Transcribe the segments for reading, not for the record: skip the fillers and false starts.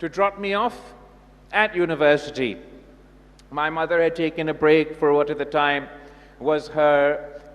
to drop me off at university. My mother had taken a break for what at the time was her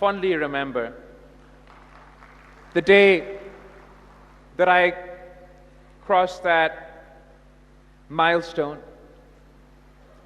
fondly remember the day that I crossed that milestone.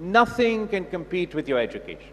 nothing can compete with your education.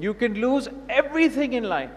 you can lose everything in life.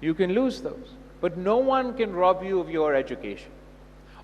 you can lose those, but no one can rob you of your education.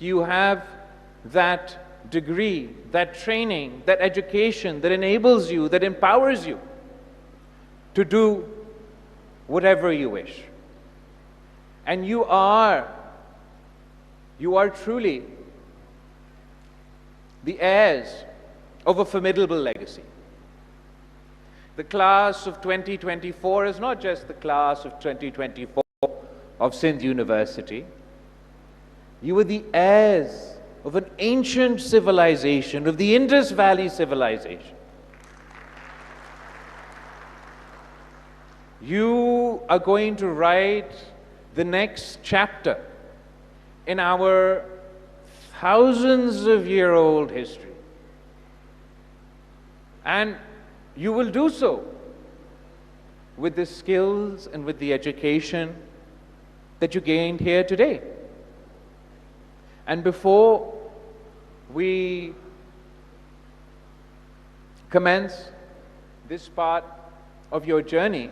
You have that degree, that training, that education that enables you, that empowers you to do whatever you wish. And you are truly the heirs of a formidable legacy. The class of 2024 is not just the class of 2024 of Sindh University. You are the heirs of an ancient civilization, of the Indus Valley civilization. You are going to write the next chapter in our thousands of year old history. And you will do so with the skills and with the education that you gained here today. And before we commence this part of your journey,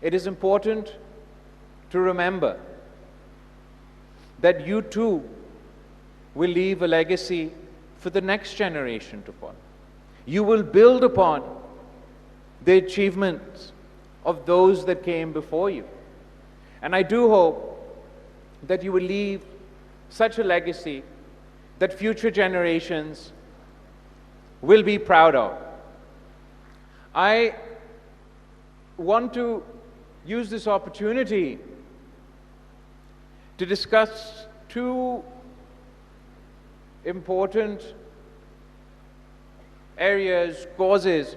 it is important to remember that you too will leave a legacy for the next generation to follow. You will build upon the achievements of those that came before you. And I do hope that you will leave such a legacy that future generations will be proud of. I want to use this opportunity to discuss two important areas, causes,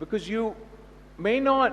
Because you may not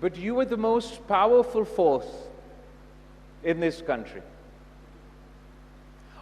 but you are the most powerful force in this country.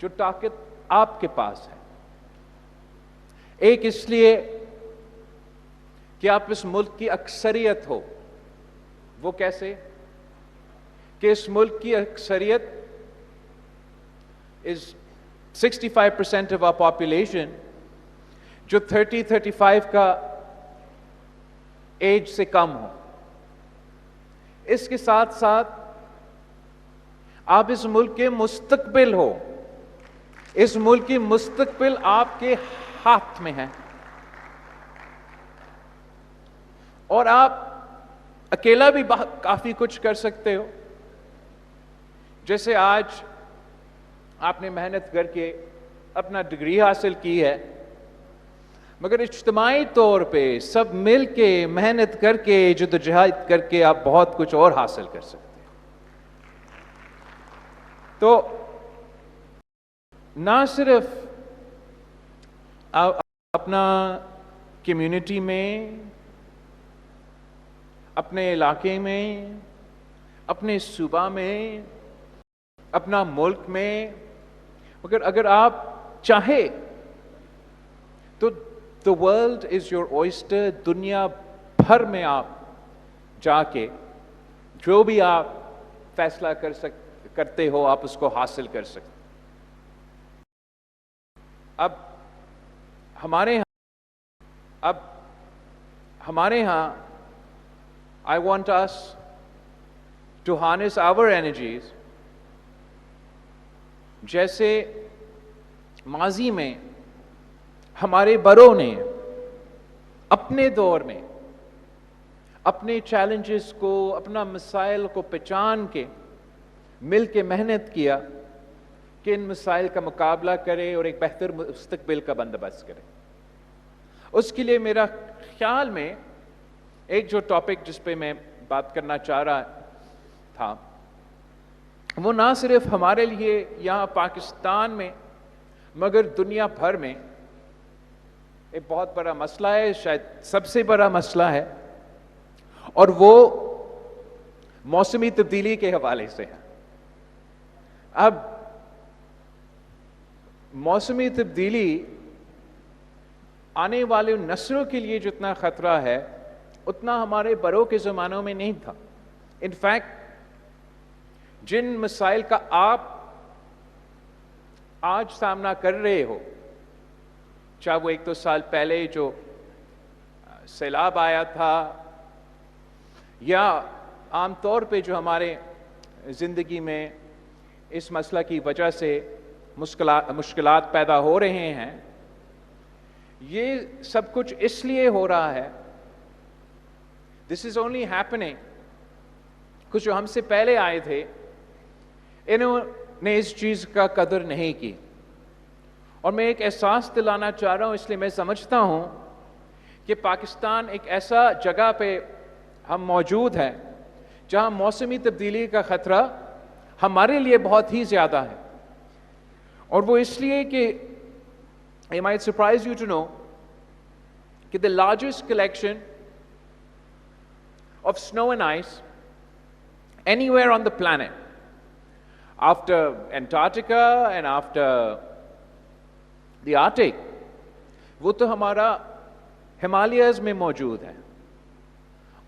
جو طاقت آپ کے پاس ہے. ایک اس لیے کہ آپ اس ملک کی اکثریت ہو. وہ کیسے؟ کہ اس ملک کی اکثریت is 65% of our population جو 30-35 کا ایج سے کم ہو. اس کے ساتھ ساتھ آپ اس ملک کے مستقبل ہو. اس ملک کی مستقبل آپ کے ہاتھ میں ہے اور آپ اکیلا بھی کافی کچھ کر سکتے ہو. جیسے آج آپ نے محنت کر کے اپنا ڈگری حاصل کی ہے، مگر اجتماعی طور پہ سب مل کے محنت کر کے جدوجہد کر کے آپ بہت کچھ اور حاصل کر سکتے ہیں. تو نہ صرف اپنا کمیونٹی میں، اپنے علاقے میں، اپنے صوبہ میں، اپنا ملک میں، مگر اگر آپ چاہے تو the world is your oyster. دنیا بھر میں آپ جا کے جو بھی آپ فیصلہ کرتے ہو آپ اس کو حاصل کر سکتے. اب ہمارے ہاں I want us to harness our energies جیسے ماضی میں ہمارے بڑوں نے اپنے دور میں اپنے چیلنجز کو، اپنا مسائل کو پہچان کے مل کے محنت کیا کہ ان مسائل کا مقابلہ کرے اور ایک بہتر مستقبل کا بندوبست کرے. اس کے لیے میرا خیال میں ایک جو ٹاپک جس پہ میں بات کرنا چاہ رہا تھا وہ نہ صرف ہمارے لیے یہاں پاکستان میں مگر دنیا بھر میں ایک بہت بڑا مسئلہ ہے، شاید سب سے بڑا مسئلہ ہے، اور وہ موسمی تبدیلی کے حوالے سے ہے. اب موسمی تبدیلی آنے والے نسلوں کے لیے جتنا خطرہ ہے اتنا ہمارے بڑوں کے زمانوں میں نہیں تھا. انفیکٹ جن مسائل کا آپ آج سامنا کر رہے ہو، چاہے وہ 1-2 سال پہلے جو سیلاب آیا تھا یا عام طور پہ جو ہمارے زندگی میں اس مسئلہ کی وجہ سے مشکلات پیدا ہو رہے ہیں، یہ سب کچھ اس لیے ہو رہا ہے. This is only happening کچھ جو ہم سے پہلے آئے تھے انہوں نے اس چیز کا قدر نہیں کی. اور میں ایک احساس دلانا چاہ رہا ہوں، اس لیے میں سمجھتا ہوں کہ پاکستان ایک ایسا جگہ پہ ہم موجود ہیں جہاں موسمی تبدیلی کا خطرہ ہمارے لیے بہت ہی زیادہ ہے. اور وہ اس لیے کہ I might surprise you to know کہ the largest collection of snow and ice anywhere on the planet after Antarctica and after the Arctic وہ تو ہمارا ہمالیاز میں موجود ہے.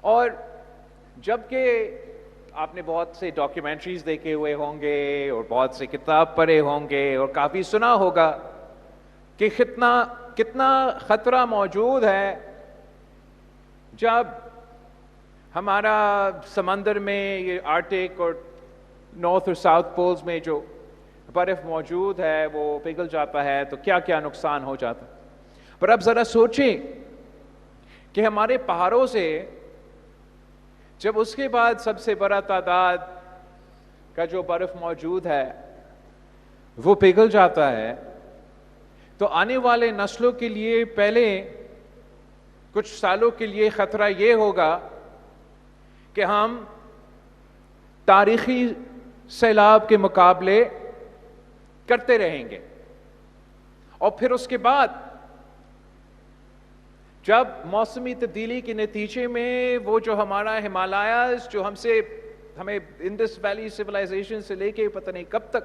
اور جبکہ آپ نے بہت سے ڈاکیومنٹریز دیکھے ہوئے ہوں گے اور بہت سے کتاب پڑھے ہوں گے اور کافی سنا ہوگا کہ کتنا خطرہ موجود ہے جب ہمارا سمندر میں یہ آرٹک اور نارتھ اور ساؤتھ پولز میں جو برف موجود ہے وہ پگھل جاتا ہے تو کیا کیا نقصان ہو جاتا. پر اب ذرا سوچیں کہ ہمارے پہاڑوں سے جب اس کے بعد سب سے بڑا تعداد کا جو برف موجود ہے وہ پگھل جاتا ہے تو آنے والے نسلوں کے لیے پہلے کچھ سالوں کے لیے خطرہ یہ ہوگا کہ ہم تاریخی سیلاب کے مقابلے کرتے رہیں گے. اور پھر اس کے بعد جب موسمی تبدیلی کے نتیجے میں وہ جو ہمارا ہمالیاز جو ہمیں انڈس ویلی سویلائزیشن سے لے کے پتہ نہیں کب تک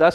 10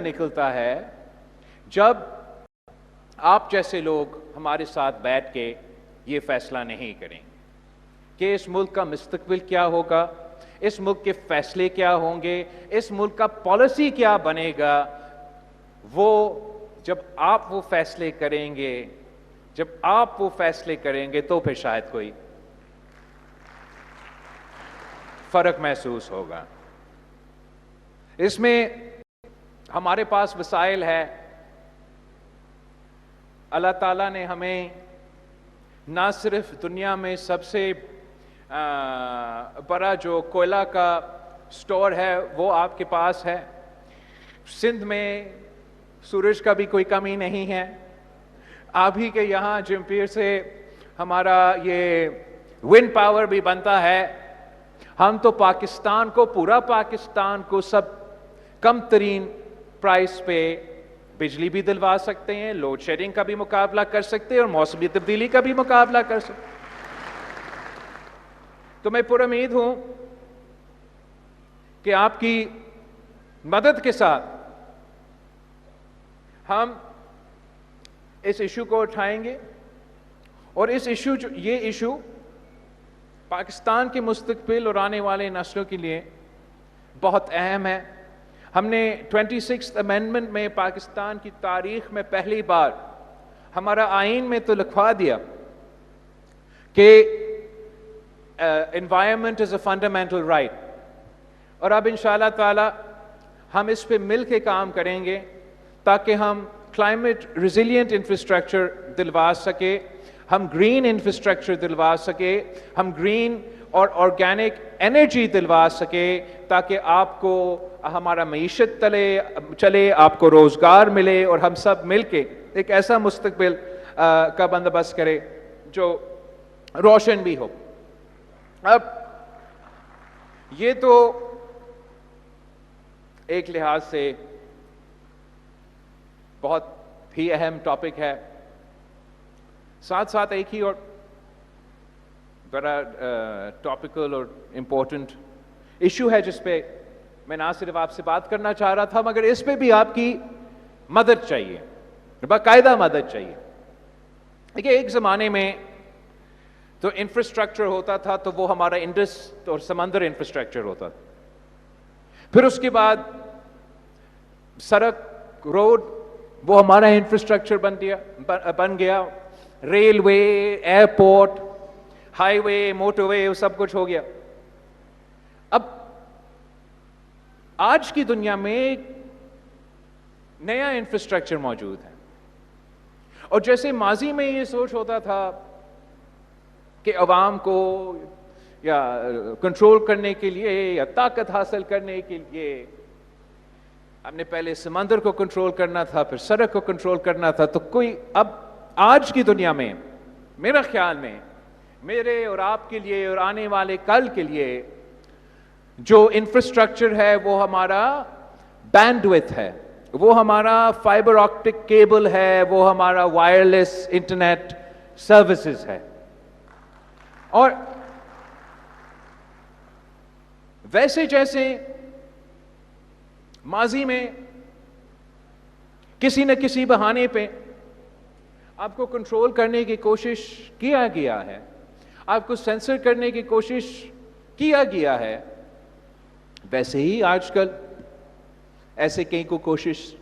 نکلتا ہے جب آپ جیسے لوگ ہمارے ساتھ بیٹھ کے یہ فیصلہ نہیں کریں کہ اس ملک کا مستقبل کیا ہوگا، اس ملک کے فیصلے کیا ہوں گے، اس ملک کا پالیسی کیا بنے گا. وہ جب آپ وہ فیصلے کریں گے تو پھر شاید کوئی فرق محسوس ہوگا. اس میں ہمارے پاس وسائل ہے. اللہ تعالیٰ نے ہمیں نہ صرف دنیا میں سب سے بڑا جو کوئلہ کا سٹور ہے وہ آپ کے پاس ہے، سندھ میں سورج کا بھی کوئی کمی نہیں ہے، آپ ہی کے یہاں جمپیر سے ہمارا یہ ونڈ پاور بھی بنتا ہے. ہم تو پورا پاکستان کو سب کم ترین پرائس پہ بجلی بھی دلوا سکتے ہیں، لوڈ شیڈنگ کا بھی مقابلہ کر سکتے ہیں اور موسمی تبدیلی کا بھی مقابلہ کر سکتے ہیں. تو میں پر امید ہوں کہ آپ کی مدد کے ساتھ ہم اس ایشو کو اٹھائیں گے، اور یہ ایشو پاکستان کے مستقبل اور آنے والے نسلوں کے لیے بہت اہم ہے. ہم نے 26th امینڈمنٹ میں پاکستان کی تاریخ میں پہلی بار ہمارا آئین میں تو لکھوا دیا کہ environment is a fundamental right، اور اب انشاءاللہ تعالی ہم اس پہ مل کے کام کریں گے تاکہ ہم کلائمیٹ ریزیلینٹ انفراسٹرکچر دلوا سکے، ہم گرین انفراسٹرکچر دلوا سکے، ہم گرین اور آرگینک انرجی دلوا سکے تاکہ آپ کو ہمارا معیشت چلے، آپ کو روزگار ملے، اور ہم سب مل کے ایک ایسا مستقبل کا بندوبست کرے جو روشن بھی ہو. اب یہ تو ایک لحاظ سے بہت ہی اہم ٹاپک ہے. ساتھ ساتھ ایک ہی اور بڑا ٹاپیکل اور امپورٹنٹ ایشو ہے جس پہ میں نہ صرف آپ سے بات کرنا چاہ رہا تھا مگر اس پہ بھی آپ کی مدد چاہیے، باقاعدہ مدد چاہیے. دیکھیے ایک زمانے میں تو انفراسٹرکچر ہوتا تھا تو وہ ہمارا انڈس اور سمندر انفراسٹرکچر ہوتا تھا، پھر اس کے بعد سڑک روڈ وہ ہمارا انفراسٹرکچر بن گیا، ریلوے، ایئرپورٹ، ہائی وے، موٹر وے، سب کچھ ہو گیا. اب آج کی دنیا میں ایک نیا انفراسٹرکچر موجود ہے، اور جیسے ماضی میں یہ سوچ ہوتا تھا کہ عوام کو یا کنٹرول کرنے کے لیے یا طاقت حاصل کرنے کے لیے ہم نے پہلے سمندر کو کنٹرول کرنا تھا، پھر سڑک کو کنٹرول کرنا تھا، تو کوئی اب آج کی دنیا میں میرا خیال میں میرے اور آپ کے لیے اور آنے والے کل کے لیے جو انفراسٹرکچر ہے وہ ہمارا بینڈ وتھ ہے، وہ ہمارا فائبر آپٹک کیبل ہے، وہ ہمارا وائرلیس انٹرنیٹ سروسز ہے. اور ویسے جیسے ماضی میں کسی نہ کسی بہانے پہ آپ کو کنٹرول کرنے کی کوشش کیا گیا ہے، آپ کو سینسر کرنے کی کوشش کیا گیا ہے، ویسے ہی آج کل ایسے کئی کو کوشش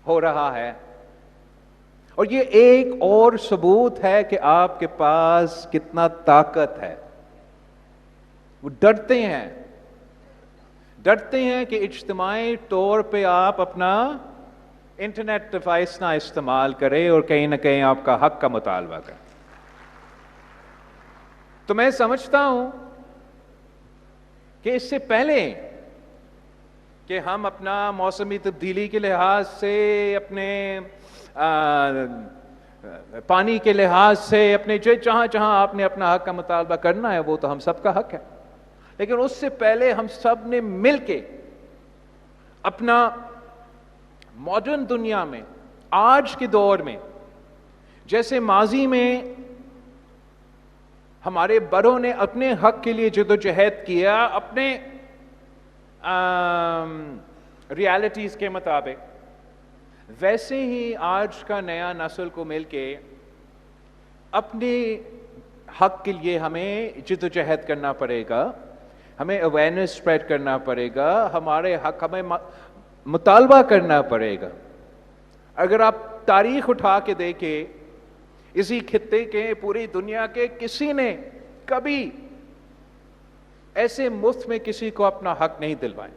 ہو رہا ہے. اور یہ ایک اور ثبوت ہے کہ آپ کے پاس کتنا طاقت ہے. وہ ڈرتے ہیں کہ اجتماعی طور پہ آپ اپنا انٹرنیٹ ڈیوائس نہ استعمال کریں اور کہیں نہ کہیں آپ کا حق کا مطالبہ کریں. تو میں سمجھتا ہوں کہ اس سے پہلے کہ ہم اپنا موسمی تبدیلی کے لحاظ سے، اپنے پانی کے لحاظ سے، اپنے جہاں آپ نے اپنا حق کا مطالبہ کرنا ہے وہ تو ہم سب کا حق ہے، لیکن اس سے پہلے ہم سب نے مل کے اپنا ماڈرن دنیا میں آج کے دور میں جیسے ماضی میں ہمارے بڑوں نے اپنے حق کے لیے جدوجہد کیا اپنے ریالٹیز کے مطابق، ویسے ہی آج کا نیا نسل کو مل کے اپنے حق کے لیے ہمیں جدوجہد کرنا پڑے گا، ہمیں اویئرنیس اسپریڈ کرنا پڑے گا، ہمارے حق ہمیں مطالبہ کرنا پڑے گا۔ اگر آپ تاریخ اٹھا کے دیکھیں، اسی خطے کے پوری دنیا کے کسی نے کبھی ایسے مفت میں کسی کو اپنا حق نہیں دلوائے۔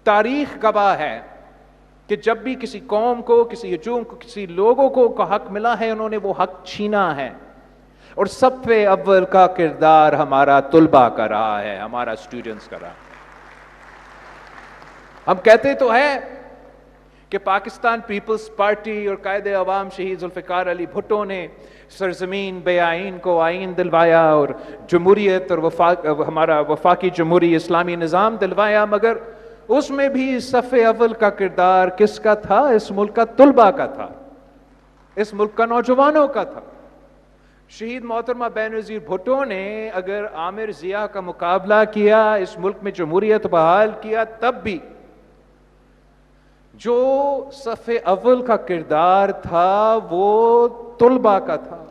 تاریخ گواہ ہے کہ جب بھی کسی قوم کو، کسی ہجوم کو، کسی لوگوں کو حق ملا ہے، انہوں نے وہ حق چھینا ہے۔ اور صف اول کا کردار ہمارا طلبہ کا رہا ہے، ہمارا اسٹوڈنٹس کا رہا۔ ہم کہتے تو ہے کہ پاکستان پیپلز پارٹی اور قائد عوام شہید ذوالفقار علی بھٹو نے سرزمین بے آئین کو آئین دلوایا اور جمہوریت اور ہمارا وفاقی جمہوری اسلامی نظام دلوایا، مگر اس میں بھی صف اول کا کردار کس کا تھا؟ اس ملک کا طلبہ کا تھا، اس ملک کا نوجوانوں کا تھا۔ شہید محترمہ بینظیر بھٹو نے اگر عامر ضیاء کا مقابلہ کیا، اس ملک میں جمہوریت بحال کیا، تب بھی جو صف اول کا کردار تھا وہ طلبہ کا تھا۔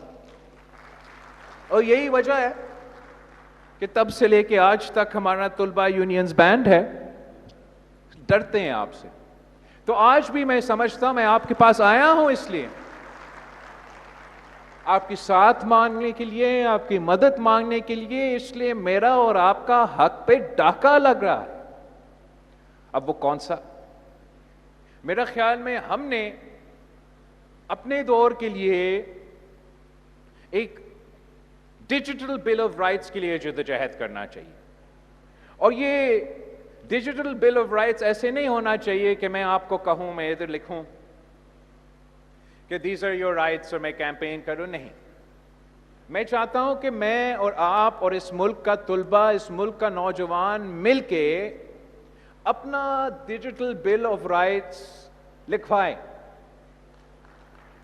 اور یہی وجہ ہے کہ تب سے لے کے آج تک ہمارا طلبہ یونینز بینڈ ہے، ڈرتے ہیں آپ سے۔ تو آج بھی میں سمجھتا ہوں میں آپ کے پاس آیا ہوں اس لیے، آپ کی ساتھ مانگنے کے لیے، آپ کی مدد مانگنے کے لیے، اس لیے میرا اور آپ کا حق پہ ڈاکہ لگ رہا ہے۔ اب وہ کون سا؟ میرا خیال میں ہم نے اپنے دور کے لیے ایک ڈیجیٹل بل آف رائٹس کے لیے جدوجہد کرنا چاہیے، اور یہ ڈیجیٹل بل آف رائٹس ایسے نہیں ہونا چاہیے کہ میں آپ کو کہوں، میں ادھر لکھوں کہ دیز آر یور رائٹس اور میں کیمپین کروں، نہیں۔ میں چاہتا ہوں کہ میں اور آپ اور اس ملک کا طلبہ، اس ملک کا نوجوان مل کے اپنا ڈیجیٹل بل آف رائٹس لکھوائیں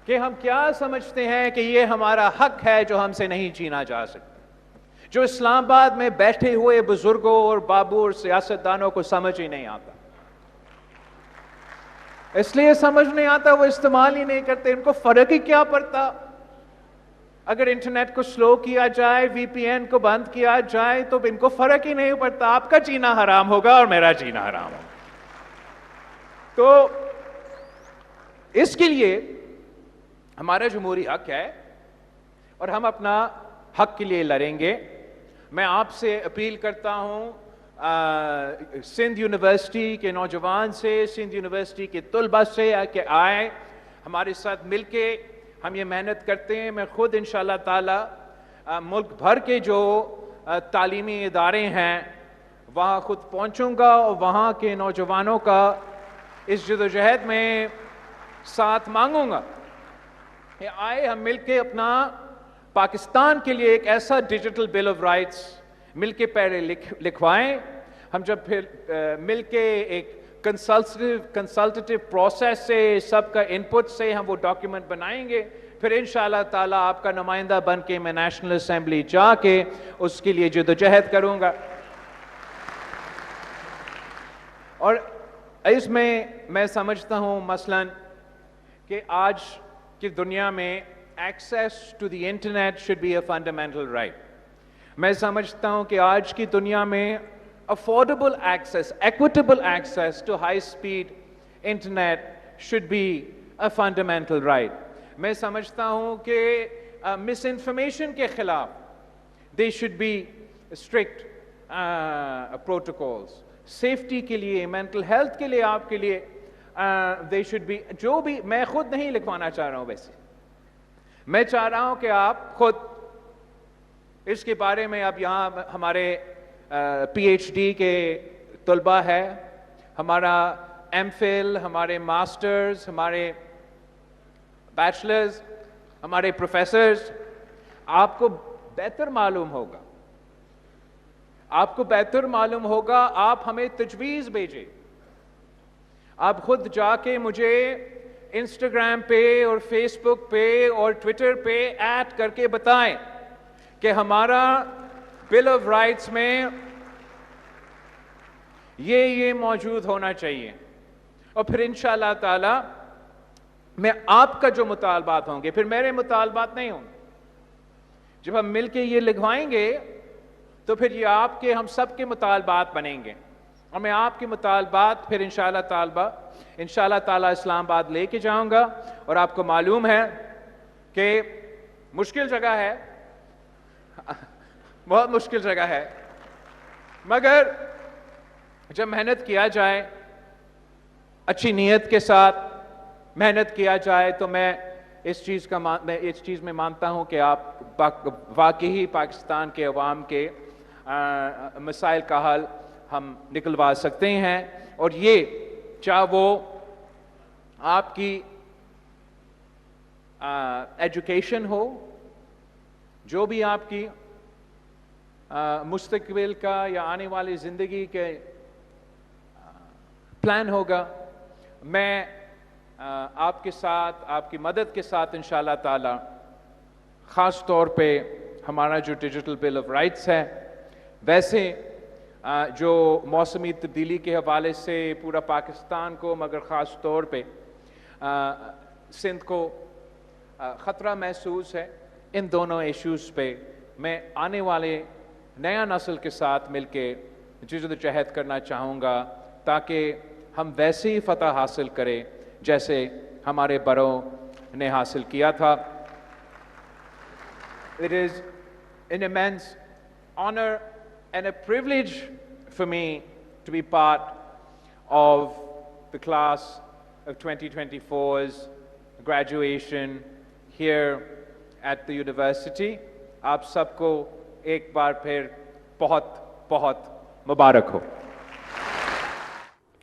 کہ ہم کیا سمجھتے ہیں کہ یہ ہمارا حق ہے جو ہم سے نہیں چھینا جا سکتا، جو اسلام آباد میں بیٹھے ہوئے بزرگوں اور بابوں اور سیاستدانوں کو سمجھ ہی نہیں آتا۔ اس لیے سمجھ نہیں آتا، وہ استعمال ہی نہیں کرتے، ان کو فرق ہی کیا پڑتا۔ اگر انٹرنیٹ کو سلو کیا جائے، وی پی این کو بند کیا جائے، تو ان کو فرق ہی نہیں پڑتا، آپ کا جینا حرام ہوگا اور میرا جینا حرام ہوگا۔ تو اس کے لیے ہمارا جمہوری حق ہے اور ہم اپنا حق کے لیے لڑیں گے۔ میں آپ سے اپیل کرتا ہوں سندھ یونیورسٹی کے نوجوان سے، سندھ یونیورسٹی کے طلبہ سے کہ آئیں ہمارے ساتھ مل کے ہم یہ محنت کرتے ہیں۔ میں خود انشاءاللہ تعالی ملک بھر کے جو تعلیمی ادارے ہیں وہاں خود پہنچوں گا اور وہاں کے نوجوانوں کا اس جدوجہد میں ساتھ مانگوں گا کہ آئے ہم مل کے اپنا پاکستان کے لیے ایک ایسا ڈیجیٹل بل آف رائٹس مل کے پہلے لکھوائیں۔ ہم جب پھر مل کے ایک کنسلٹیو پروسیس سے، سب کا انپٹ سے ہم وہ ڈاکیومنٹ بنائیں گے، پھر انشاءاللہ تعالیٰ آپ کا نمائندہ بن کے میں نیشنل اسمبلی جا کے اس کے لیے جدوجہد کروں گا۔ اور اس میں سمجھتا ہوں مثلاً کہ آج کی دنیا میں access to the internet should be a fundamental right. میں سمجھتا ہوں کہ آج کی دنیا میں affordable access, equitable access to high speed internet should be a fundamental right. میں سمجھتا ہوں کہ مس انفارمیشن کے خلاف there should be strict protocols, safety کے لیے، مینٹل ہیلتھ کے لیے، آپ کے لیے دے شوڈ بی، جو بھی میں خود نہیں لکھوانا چاہ رہا ہوں، ویسے میں چاہ رہا ہوں کہ آپ خود اس کے بارے میں، اب یہاں ہمارے پی ایچ ڈی کے طلبہ ہے، ہمارا ایم فل، ہمارے ماسٹرز، ہمارے بیچلرز، ہمارے پروفیسرز، آپ کو بہتر معلوم ہوگا، آپ کو بہتر معلوم ہوگا، آپ ہمیں تجویز بھیجیں، آپ خود جا کے مجھے انسٹاگرام پہ اور فیس بک پہ اور ٹویٹر پہ ایڈ کر کے بتائیں کہ ہمارا بل آف رائٹس میں یہ موجود ہونا چاہیے، اور پھر انشاءاللہ تعالی میں آپ کا جو مطالبات ہوں گے پھر میرے مطالبات نہیں ہوں گے. جب ہم مل کے یہ لکھوائیں گے تو پھر یہ آپ کے ہم سب کے مطالبات بنیں گے، اور میں آپ کے مطالبات پھر انشاءاللہ تعالی اسلام آباد لے کے جاؤں گا. اور آپ کو معلوم ہے کہ مشکل جگہ ہے، بہت مشکل جگہ ہے، مگر جب محنت کیا جائے، اچھی نیت کے ساتھ محنت کیا جائے، تو میں اس چیز میں مانتا ہوں کہ آپ واقعی پاکستان کے عوام کے مسائل کا حل ہم نکلوا سکتے ہیں. اور یہ چاہے وہ آپ کی ایجوکیشن ہو، جو بھی آپ کی مستقبل کا یا آنے والی زندگی کے پلان ہوگا، میں آپ کے ساتھ، آپ کی مدد کے ساتھ انشاءاللہ تعالی، خاص طور پہ ہمارا جو ڈیجیٹل بل آف رائٹس ہے، ویسے جو موسمی تبدیلی کے حوالے سے پورا پاکستان کو مگر خاص طور پہ سندھ کو خطرہ محسوس ہے، ان دونوں ایشوز پہ میں آنے والے نیا نسل کے ساتھ مل کے جدوجہد کرنا چاہوں گا، تاکہ ہم ویسے ہی فتح حاصل کریں جیسے ہمارے بڑوں نے حاصل کیا تھا. It is an immense honor and a privilege for me to be part of the class of 2024's graduation here at the university. آپ سب کو ایک بار پھر بہت بہت مبارک ہو.